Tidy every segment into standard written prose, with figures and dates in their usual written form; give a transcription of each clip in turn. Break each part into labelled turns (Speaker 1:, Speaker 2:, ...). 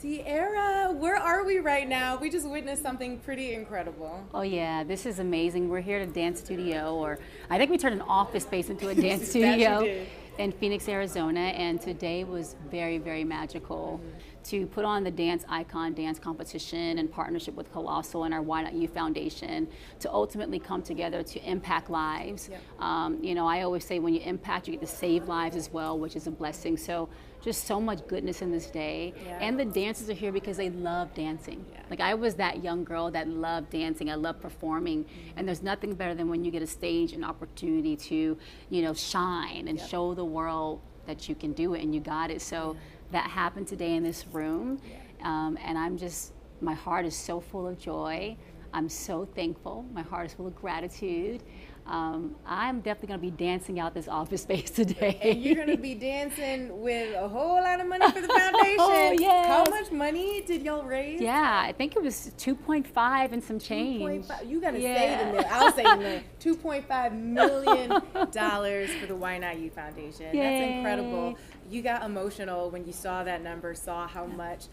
Speaker 1: Ciara, where are we right now? We just witnessed something pretty incredible.
Speaker 2: Oh yeah, this is amazing. We're here at a dance studio, or I think we turned an office space into a dance studio in Phoenix, Arizona, and today was very, very magical. To put on the Dance Icon Dance Competition in partnership with Colossal and our Why Not You Foundation to ultimately come together to impact lives. Yep. You know, I always say when you impact, you get to save lives as well, which is a blessing. So just so much goodness in this day. Yeah. And the dancers are here because they love dancing. Yeah. Like I was that young girl that loved dancing, I loved performing, and there's nothing better than when you get a stage and opportunity to, you know, shine and show the world that you can do it and you got it. So that happened today in this room, and I'm just, my heart is so full of joy. I'm so thankful. My heart is full of gratitude. I'm definitely going to be dancing out this office space today.
Speaker 1: And you're going to be dancing with a whole lot of money for the foundation.
Speaker 2: Oh, yes.
Speaker 1: How much money did y'all raise?
Speaker 2: Yeah, I think it was 2.5 and some change.
Speaker 1: 2.5. You got to say it in there. I'll say it in there. $2.5 million for the Why Not You Foundation. Yay. That's incredible. You got emotional when you saw that number, saw how much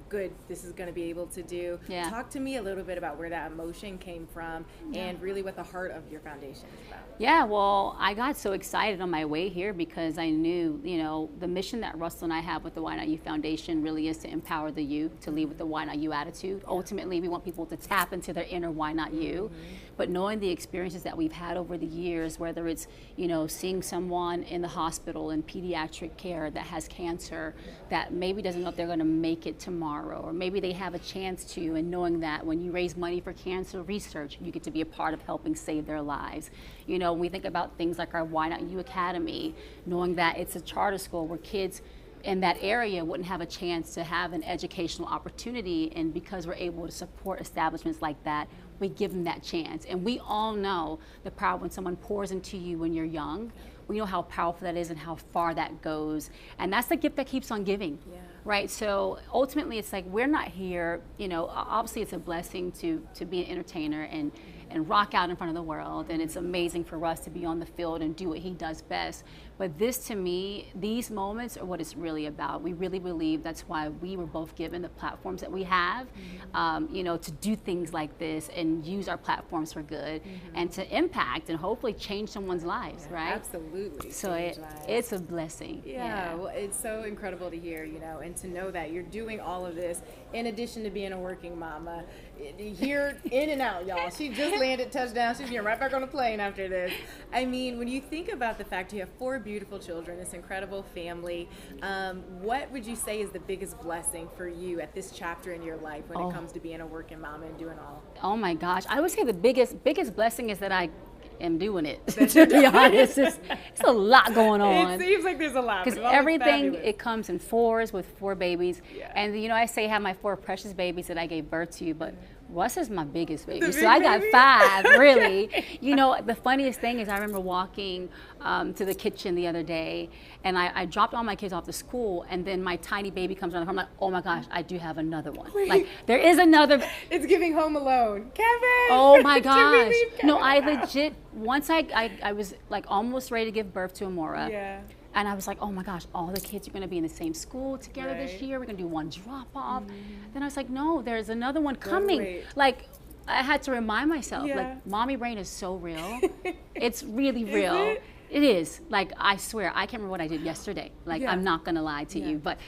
Speaker 1: good this is going to be able to do. Yeah. Talk to me a little bit about where that emotion came from and really what the heart of your foundation is about.
Speaker 2: Yeah, well, I got so excited on my way here because I knew, you know, the mission that Russell and I have with the Why Not You Foundation really is to empower the youth to lead with the Why Not You attitude. Ultimately, we want people to tap into their inner Why Not You. But knowing the experiences that we've had over the years, whether it's, you know, seeing someone in the hospital in pediatric care that has cancer that maybe doesn't know if they're going to make it tomorrow, or maybe they have a chance to, and knowing that when you raise money for cancer research, you get to be a part of helping save their lives. You know, when we think about things like our Why Not You Academy, knowing that it's a charter school where kids in that area wouldn't have a chance to have an educational opportunity, and because we're able to support establishments like that, we give them that chance. And we all know the power when someone pours into you when you're young. We know how powerful that is and how far that goes. And that's the gift that keeps on giving, right? So ultimately it's like, we're not here, you know, obviously it's a blessing to be an entertainer and rock out in front of the world. And it's amazing for Russ to be on the field and do what he does best. But this, to me, these moments are what it's really about. We really believe that's why we were both given the platforms that we have, you know, to do things like this and use our platforms for good and to impact and hopefully change someone's lives, right?
Speaker 1: Absolutely.
Speaker 2: So it's a blessing.
Speaker 1: Yeah, well, it's so incredible to hear, you know, and to know that you're doing all of this in addition to being a working mama. Here, in and out, y'all. She just landed touchdown. She's getting right back on the plane after this. I mean, when you think about the fact you have 4 beautiful children, this incredible family, what would you say is the biggest blessing for you at this chapter in your life when it comes to being a working mama and doing all?
Speaker 2: Oh my gosh, I would say the biggest blessing is that I am doing it. To be honest, it's a lot going on.
Speaker 1: It seems like there's a lot.
Speaker 2: Because everything, it comes in 4s with 4 babies. Yeah. And you know, I say I have my 4 precious babies that I gave birth to, but Russ is my biggest baby. So I got 5, really. You know, the funniest thing is I remember walking to the kitchen the other day, and I dropped all my kids off to school, and then my tiny baby comes around the corner. I'm like, oh my gosh, I do have another one. Wait. Like, there is another.
Speaker 1: It's giving Home Alone. Kevin!
Speaker 2: Oh my gosh. No, I legit, once I was like almost ready to give birth to Amora. Yeah. And I was like, oh my gosh, all the kids are going to be in the same school together this year. We're going to do one drop off. Then I was like, no, there's another one coming. Like, I had to remind myself, like, mommy brain is so real. It's really real. It is. Like, I swear, I can't remember what I did yesterday. Like, I'm not going to lie to you. But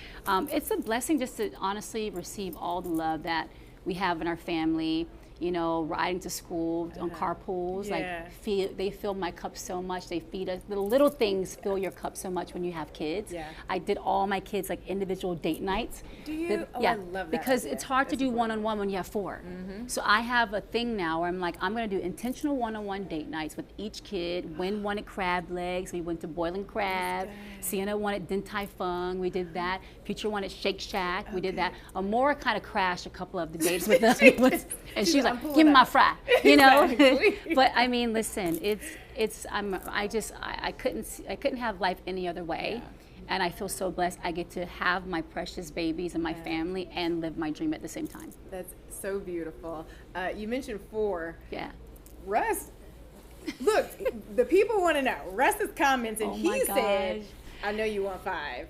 Speaker 2: it's a blessing just to honestly receive all the love that we have in our family. You know, riding to school on carpools, like they fill my cup so much. They feed us. The little things fill your cup so much when you have kids. Yeah. I did all my kids like individual date nights.
Speaker 1: Do you? I love that.
Speaker 2: Because it's hard to do one-on-one when you have 4. So I have a thing now where I'm like, I'm going to do intentional one-on-one date nights with each kid. Wynn wanted crab legs. We went to Boiling Crab. Sienna wanted Din Tai Fung. We did that. Future wanted Shake Shack. We did that. Amora kind of crashed a couple of the dates with us. And she was like, give me my fry, you know. But I mean, listen, I couldn't have life any other way, and I feel so blessed. I get to have my precious babies and my family and live my dream at the same time.
Speaker 1: That's so beautiful. You mentioned 4.
Speaker 2: Yeah.
Speaker 1: Russ, look, the people want to know. Russ is commenting. He said, "I know you want 5."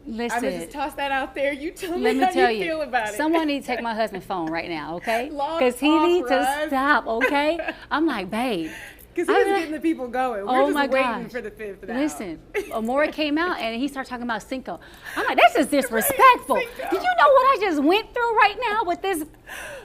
Speaker 2: Listen,
Speaker 1: I'm gonna just toss that out there. You tell me
Speaker 2: let me
Speaker 1: how
Speaker 2: tell
Speaker 1: you feel about it.
Speaker 2: Someone needs to take my husband's phone right now, okay?
Speaker 1: Because
Speaker 2: he needs to stop, okay? I'm like, babe.
Speaker 1: Because he's getting the people going. We're just waiting for the fifth now.
Speaker 2: Listen, Amora came out and he started talking about Cinco. I'm like, that's just disrespectful.
Speaker 1: Right,
Speaker 2: Do you know what I just went through right now with this?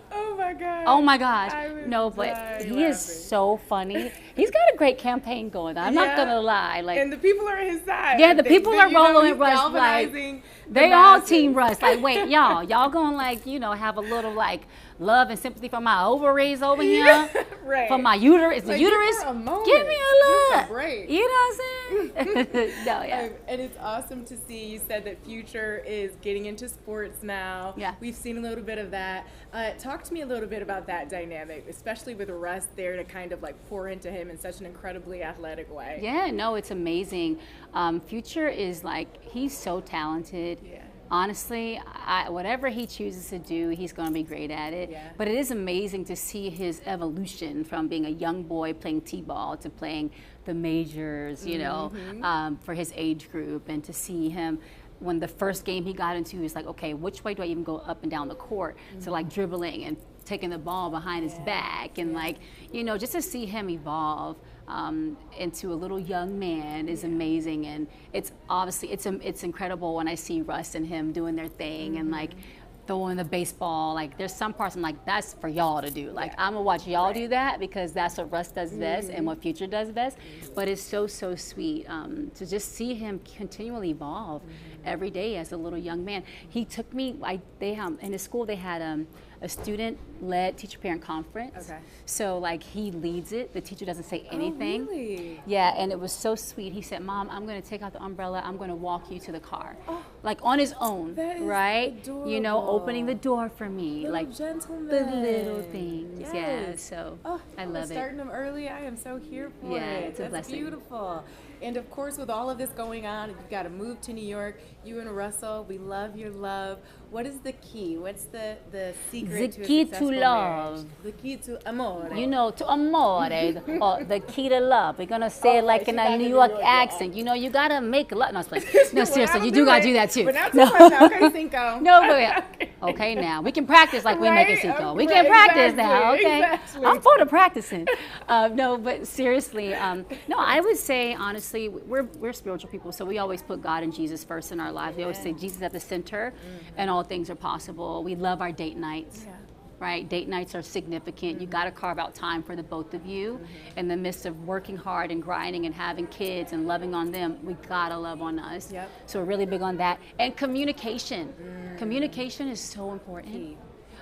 Speaker 1: Oh my God.
Speaker 2: Oh my gosh. No, but he is so funny. He's got a great campaign going. I'm not gonna lie. Like,
Speaker 1: and the people are on his side.
Speaker 2: Yeah, the people are rolling with Russ. Like, they all team Russ. Like, wait, y'all gonna like, have a little like love and sympathy for my ovaries over here,
Speaker 1: right?
Speaker 2: For my uterus, the uterus. Give me a look.
Speaker 1: Break.
Speaker 2: You know what I'm saying? No, yeah.
Speaker 1: And it's awesome to see. You said that Future is getting into sports now.
Speaker 2: Yeah,
Speaker 1: we've seen a little bit of that. Talk to me a little bit about that dynamic, especially with Russ there to kind of like pour into him in such an incredibly athletic way.
Speaker 2: Yeah, no, it's amazing. Future is like, he's so talented.
Speaker 1: Yeah.
Speaker 2: Honestly, whatever he chooses to do, he's going to be great at it.
Speaker 1: Yeah.
Speaker 2: But it is amazing to see his evolution from being a young boy playing t-ball to playing the majors, for his age group, and to see him when the first game he got into, he's like, okay, which way do I even go up and down the court? So like dribbling and taking the ball behind his back, and like, just to see him evolve into a little young man is amazing. And it's obviously, it's incredible when I see Russ and him doing their thing and like throwing the baseball. Like, there's some parts I'm like, that's for y'all to do. Like, I'm gonna watch y'all do that because that's what Russ does best and what Future does best. But it's so sweet to just see him continually evolve every day as a little young man. He took me, in his school they had a student-led teacher-parent conference. Okay. So like, he leads it. The teacher doesn't say anything.
Speaker 1: Oh, really?
Speaker 2: Yeah, and it was so sweet. He said, Mom, I'm going to take out the umbrella. I'm going to walk you to the car. Oh, like on his own,
Speaker 1: that is
Speaker 2: right?
Speaker 1: adorable.
Speaker 2: Opening the door for me.
Speaker 1: Little
Speaker 2: like
Speaker 1: gentleman.
Speaker 2: the little things.
Speaker 1: Yes.
Speaker 2: Yeah, so I love it.
Speaker 1: Starting them early, I am so here for it.
Speaker 2: It's a blessing.
Speaker 1: Beautiful. And of course, with all of this going on, you've got to move to New York. You and Russell, we love your love. What is the key? What's the secret to a successful marriage? The key to amore.
Speaker 2: To amore, or the key to love. We're gonna say it like in a New York accent. You gotta make love. No, seriously, you do gotta do that too.
Speaker 1: But not too much. Okay, Cinco.
Speaker 2: No, but okay, now we can practice like we're making Cinco. We can practice now. Okay, I'm for the practicing. No, but seriously, no, I would say honestly, we're spiritual people, so we always put God and Jesus first in our lives. We always say Jesus at the center, and all things are possible. We love our date nights. Yeah. Right? Date nights are significant. You got to carve out time for the both of you. In the midst of working hard and grinding and having kids and loving on them, we got to love on us. Yep. So we're really big on that. And communication. Communication is so important. Key.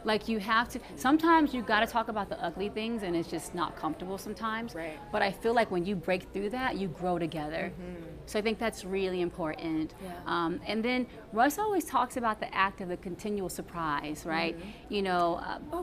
Speaker 2: Like, you have to, sometimes you got to talk about the ugly things and it's just not comfortable sometimes. Right. But I feel like when you break through that, you grow together. So I think that's really important. Yeah. And then Russ always talks about the act of the continual surprise, right?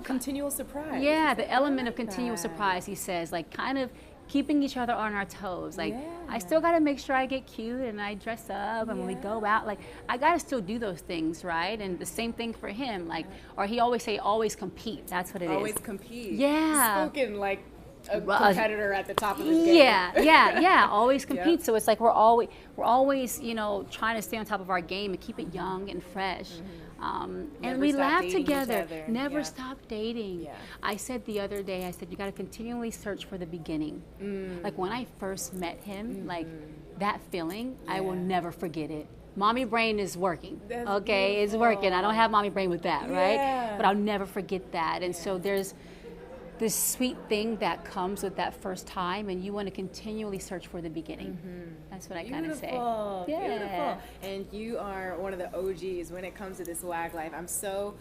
Speaker 1: Continual surprise.
Speaker 2: Yeah, the element of continual surprise, he says, like kind of keeping each other on our toes. Like, I still got to make sure I get cute and I dress up, and when we go out, like, I got to still do those things, right? And the same thing for him, like, or he always say, always compete. That's what it is.
Speaker 1: Always compete.
Speaker 2: Yeah.
Speaker 1: Spoken like a competitor at the top of his game.
Speaker 2: Yeah. Always compete. Yep. So it's like we're always, trying to stay on top of our game and keep it young and fresh. And we laugh together. Never stop dating. Yeah. I said the other day, you got to continually search for the beginning. Like, when I first met him, like that feeling, I will never forget it. Mommy brain is working. That's okay, beautiful. It's working. I don't have mommy brain with that, right? But I'll never forget that. And so there's this sweet thing that comes with that first time, and you want to continually search for the beginning. That's what I kind of say.
Speaker 1: Beautiful. And you are one of the OGs when it comes to this WAG life. I'm so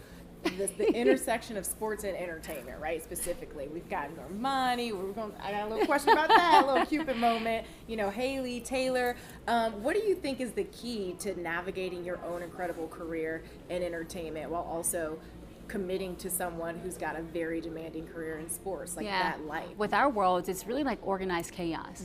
Speaker 1: the intersection of sports and entertainment, right? Specifically, we've got Normani. I got a little question about that, a little Cupid moment. Haley, Taylor. What do you think is the key to navigating your own incredible career in entertainment while also committing to someone who's got a very demanding career in sports, like that life?
Speaker 2: With our worlds, it's really like organized chaos.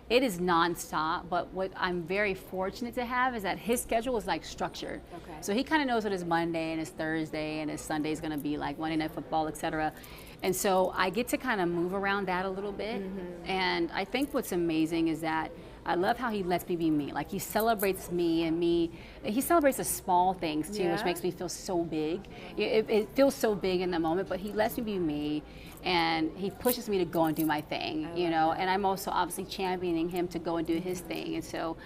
Speaker 2: It is nonstop, but what I'm very fortunate to have is that his schedule is like structured. Okay. So he kind of knows what his Monday and his Thursday and his Sunday is going to be like, Monday Night Football, etc. And so I get to kind of move around that a little bit. And I think what's amazing is that I love how he lets me be me. Like he celebrates me and me. He celebrates the small things too, which makes me feel so big. It feels so big in the moment, but he lets me be me, and he pushes me to go and do my thing, you know. And I'm also obviously championing him to go and do his thing, and so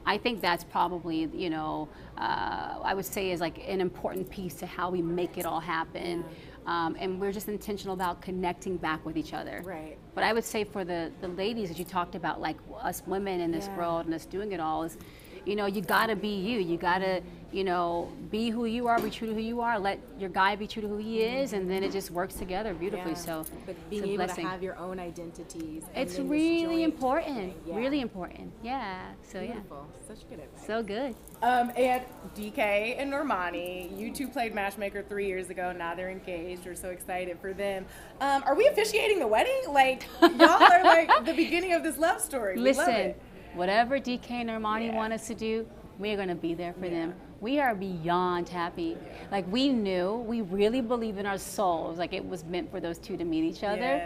Speaker 2: I think that's probably, you know, I would say is like an important piece to how we make it all happen. And we're just intentional about connecting back with each other.
Speaker 1: Right.
Speaker 2: But I would say for the ladies that you talked about, like us women in this world and us doing it all, is, you know, you gotta be you. You gotta, you know, be who you are, be true to who you are. Let your guy be true to who he is, and then it just works together beautifully. So,
Speaker 1: but being
Speaker 2: it's a
Speaker 1: able
Speaker 2: blessing.
Speaker 1: to have your own identities.
Speaker 2: It's really important. Really important. Yeah. So
Speaker 1: beautiful. Such good advice.
Speaker 2: So good.
Speaker 1: And DK and Normani, you two played Matchmaker 3 years ago. Now they're engaged. We're so excited for them. Are we officiating the wedding? Like, y'all are like the beginning of this love story. We love
Speaker 2: Listen,
Speaker 1: it.
Speaker 2: whatever DK and Normani want us to do, we are going to be there for them. We are beyond happy. Like, we knew, we really believe in our souls, like it was meant for those two to meet each other.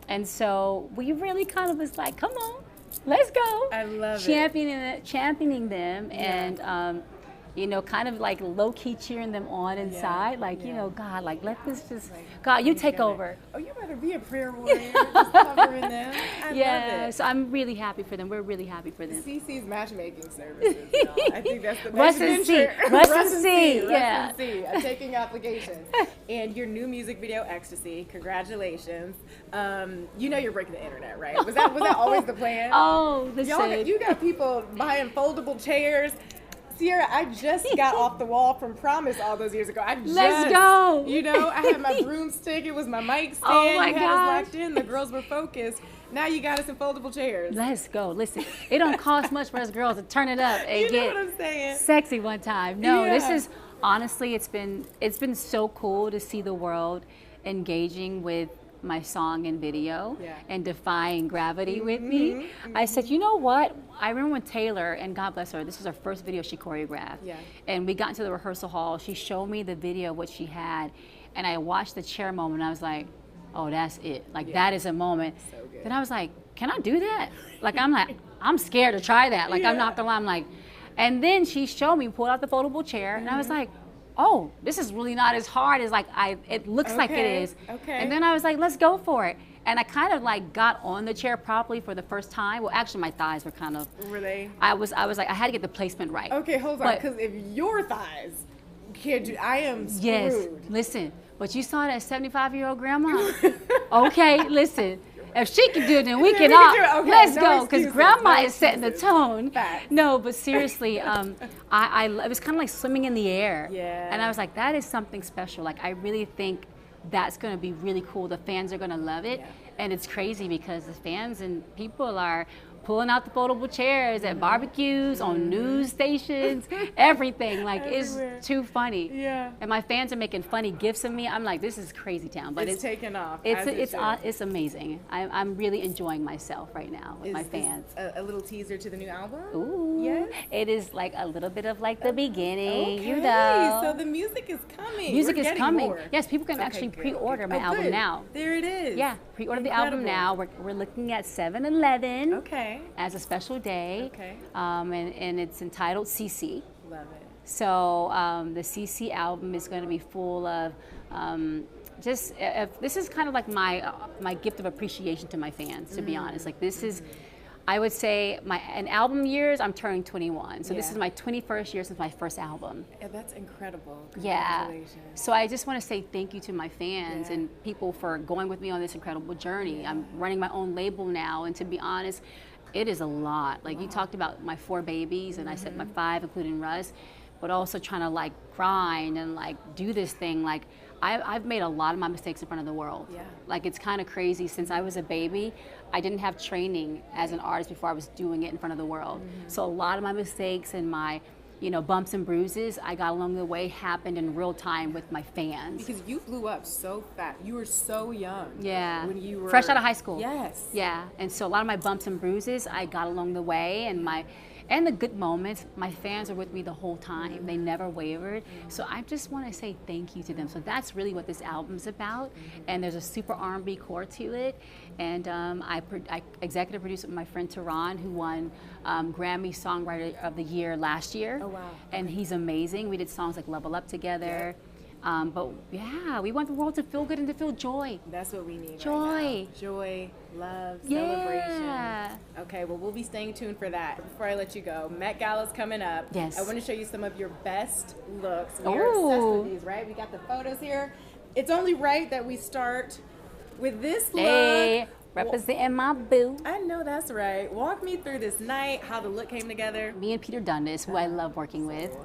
Speaker 2: And so we really kind of was like, come on, let's go.
Speaker 1: I love
Speaker 2: championing them, and you know, kind of like low-key cheering them on inside, like, you know, God, like, let this just, God, you take over.
Speaker 1: Oh, you better be a prayer warrior, just covering them. I love it.
Speaker 2: So I'm really happy for them. We're really happy for them.
Speaker 1: CC's matchmaking services, y'all. I think that's the best
Speaker 2: Russ and C.
Speaker 1: Russ and C. I'm taking applications. And your new music video, Ecstasy, congratulations. You know you're breaking the internet, right? Was that always the plan?
Speaker 2: Oh, listen.
Speaker 1: You got people buying foldable chairs. Ciara, I just got off the wall from Promise all those years ago.
Speaker 2: Let's go.
Speaker 1: You know, I had my broomstick. It was my mic stand.
Speaker 2: Oh my
Speaker 1: you had
Speaker 2: gosh.
Speaker 1: us locked in. The girls were focused. Now you got us in foldable chairs.
Speaker 2: Let's go. Listen, it don't cost much for us girls to turn it up and
Speaker 1: you know
Speaker 2: get
Speaker 1: what I'm saying?
Speaker 2: Sexy one time. No, this is honestly, it's been so cool to see the world engaging with my song and video and defying gravity with me. I said, you know what? I remember when Taylor, and God bless her, this was her first video she choreographed. And we got into the rehearsal hall. She showed me the video, what she had, and I watched the chair moment. I was like, oh, that's it. Like, that is a moment.
Speaker 1: So good.
Speaker 2: Then I was like, can I do that? Like, I'm scared to try that. Like, I'm not gonna lie. I'm like, and then she showed me, pulled out the foldable chair, and I was like, oh, this is really not as hard as like it looks like it is. And then I was like, let's go for it. And I kind of like got on the chair properly for the first time. Well, actually my thighs were kind of.
Speaker 1: Were they?
Speaker 2: I was like, I had to get the placement right.
Speaker 1: Okay, hold on, because if your thighs can't do, I am screwed.
Speaker 2: Yes, listen, but you saw that 75-year-old grandma. Okay, listen. If she can do it, then we can all. Let's go, because Grandma is setting the tone. No, but seriously, it was kind of like swimming in the air. And I was like, that is something special. Like, I really think that's going to be really cool. The fans are going to love it. And it's crazy because the fans and people are pulling out the foldable chairs at barbecues, on news stations, everything. Like, it's too funny. And my fans are making funny gifts of me. I'm like, this is crazy town. But
Speaker 1: it's taken off.
Speaker 2: It's amazing. I'm really enjoying myself right now with my fans.
Speaker 1: A little teaser to the new album?
Speaker 2: Ooh.
Speaker 1: Yes.
Speaker 2: It is like a little bit of like the beginning, you
Speaker 1: Okay,
Speaker 2: know.
Speaker 1: so the music is coming.
Speaker 2: Music
Speaker 1: We're
Speaker 2: is
Speaker 1: getting
Speaker 2: coming.
Speaker 1: more.
Speaker 2: Yes, people can actually pre-order my album now.
Speaker 1: There it is.
Speaker 2: Yeah, pre-order the album now. We're looking at 7-Eleven.
Speaker 1: Okay.
Speaker 2: As a special day.
Speaker 1: Okay.
Speaker 2: And it's entitled CC.
Speaker 1: Love it.
Speaker 2: So the CC album is going to be full of this is kind of like my gift of appreciation to my fans, to be honest. Like, this is, I would say, in album years, I'm turning 21. So this is my 21st year since my first album.
Speaker 1: Yeah, that's incredible.
Speaker 2: Yeah. So I just want to say thank you to my fans and people for going with me on this incredible journey. I'm running my own label now, and to be honest, it is a lot. Like, you talked about my 4 babies, and I said my 5, including Russ, but also trying to like grind and like do this thing. Like, I've made a lot of my mistakes in front of the world. Like, it's kind of crazy. Since I was a baby, I didn't have training as an artist before I was doing it in front of the world. So a lot of my mistakes and my, you know, bumps and bruises I got along the way happened in real time with my fans.
Speaker 1: Because you blew up so fast. You were so young.
Speaker 2: Yeah.
Speaker 1: When you were
Speaker 2: fresh out of high school.
Speaker 1: Yes.
Speaker 2: Yeah. And so a lot of my bumps and bruises I got along the way, and the good moments, my fans are with me the whole time. They never wavered. So I just want to say thank you to them. So that's really what this album's about. And there's a super R&B core to it. And I executive produced with my friend Tehran, who won Grammy Songwriter of the Year last year.
Speaker 1: Oh, wow.
Speaker 2: And he's amazing. We did songs like Level Up together. But yeah, we want the world to feel good and to feel joy.
Speaker 1: That's what we need.
Speaker 2: Joy.
Speaker 1: Right now. Joy, love, celebration. Okay, well, we'll be staying tuned for that. Before I let you go, Met Gala's coming up.
Speaker 2: Yes.
Speaker 1: I want to show you some of your best looks. We're obsessed with these, right? We got the photos here. It's only right that we start with this look.
Speaker 2: Hey, representing my boo.
Speaker 1: I know that's right. Walk me through this night, how the look came together.
Speaker 2: Me and Peter Dundas, who I love working with,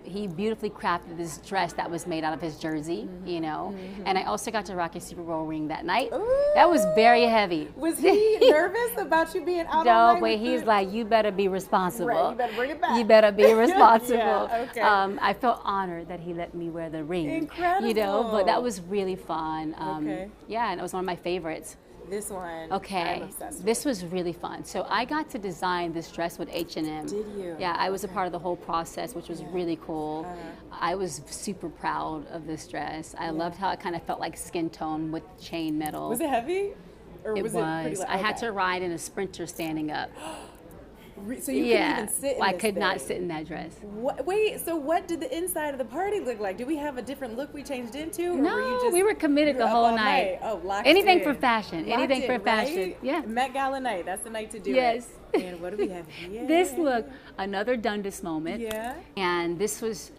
Speaker 2: he beautifully crafted this dress that was made out of his jersey, you know. And I also got to rock a Super Bowl ring that night.
Speaker 1: Ooh.
Speaker 2: That was very heavy.
Speaker 1: Was he nervous about you being out
Speaker 2: No,
Speaker 1: all night?
Speaker 2: but he's like, you better be responsible.
Speaker 1: Right, you better bring it back.
Speaker 2: You better be responsible.
Speaker 1: Yeah, okay.
Speaker 2: I felt honored that he let me wear the ring.
Speaker 1: Incredible.
Speaker 2: You know, but that was really fun.
Speaker 1: Okay.
Speaker 2: Yeah, and it was one of my favorites.
Speaker 1: This one,
Speaker 2: Okay,
Speaker 1: I'm obsessed
Speaker 2: this was really fun. So I got to design this dress with H&M.
Speaker 1: Did you?
Speaker 2: Yeah, I was a part of the whole process, which was really cool. I was super proud of this dress. I loved how it kind of felt like skin tone with chain metal.
Speaker 1: Was it heavy? Or
Speaker 2: It
Speaker 1: was
Speaker 2: was.
Speaker 1: it pretty light?
Speaker 2: I had to ride in a Sprinter standing up.
Speaker 1: So you couldn't even sit in
Speaker 2: I
Speaker 1: this
Speaker 2: could not
Speaker 1: thing.
Speaker 2: sit in that dress.
Speaker 1: Wait, so what did the inside of the party look like? Did we have a different look we changed into? Or were you
Speaker 2: No,
Speaker 1: just,
Speaker 2: we were committed
Speaker 1: you
Speaker 2: the
Speaker 1: up
Speaker 2: whole
Speaker 1: all
Speaker 2: night.
Speaker 1: Oh, locked
Speaker 2: Anything
Speaker 1: in.
Speaker 2: for fashion.
Speaker 1: Locked
Speaker 2: Anything
Speaker 1: in,
Speaker 2: for fashion.
Speaker 1: right?
Speaker 2: Yeah.
Speaker 1: Met Gala night. That's the night to do
Speaker 2: Yes.
Speaker 1: it. And what do we have here?
Speaker 2: This look, another Dundas moment.
Speaker 1: Yeah.
Speaker 2: And this was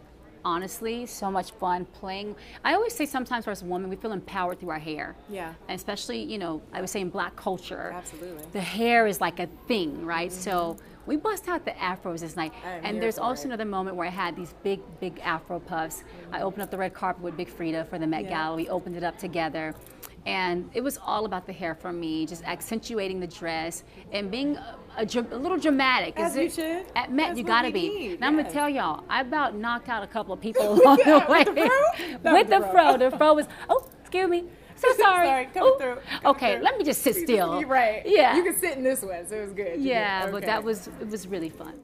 Speaker 2: honestly so much fun playing. I always say sometimes for us women, we feel empowered through our hair.
Speaker 1: Yeah.
Speaker 2: And especially, you know, I would say in Black culture.
Speaker 1: Absolutely.
Speaker 2: The hair is like a thing, right? So we bust out the afros this night.
Speaker 1: I am
Speaker 2: And
Speaker 1: here
Speaker 2: there's
Speaker 1: for
Speaker 2: also
Speaker 1: it.
Speaker 2: another moment where I had these big, big afro puffs. I opened up the red carpet with Big Frida for the Met
Speaker 1: Yeah.
Speaker 2: Gala. We opened it up together. And it was all about the hair for me, just accentuating the dress and being a little dramatic.
Speaker 1: As you should.
Speaker 2: At Met,
Speaker 1: That's
Speaker 2: you
Speaker 1: what
Speaker 2: gotta
Speaker 1: we
Speaker 2: be.
Speaker 1: need,
Speaker 2: And I'm gonna
Speaker 1: yes.
Speaker 2: tell y'all, I about knocked out a couple of people along the way.
Speaker 1: With the fro? That
Speaker 2: With
Speaker 1: was
Speaker 2: the
Speaker 1: the
Speaker 2: fro. The fro was, oh, excuse me. So sorry.
Speaker 1: Sorry, coming
Speaker 2: Ooh.
Speaker 1: through. Coming
Speaker 2: Okay,
Speaker 1: through.
Speaker 2: let me just sit still.
Speaker 1: You're right.
Speaker 2: Yeah.
Speaker 1: You could sit in this one, so it was good. You
Speaker 2: Yeah,
Speaker 1: did.
Speaker 2: but
Speaker 1: Okay.
Speaker 2: that was, it was really fun.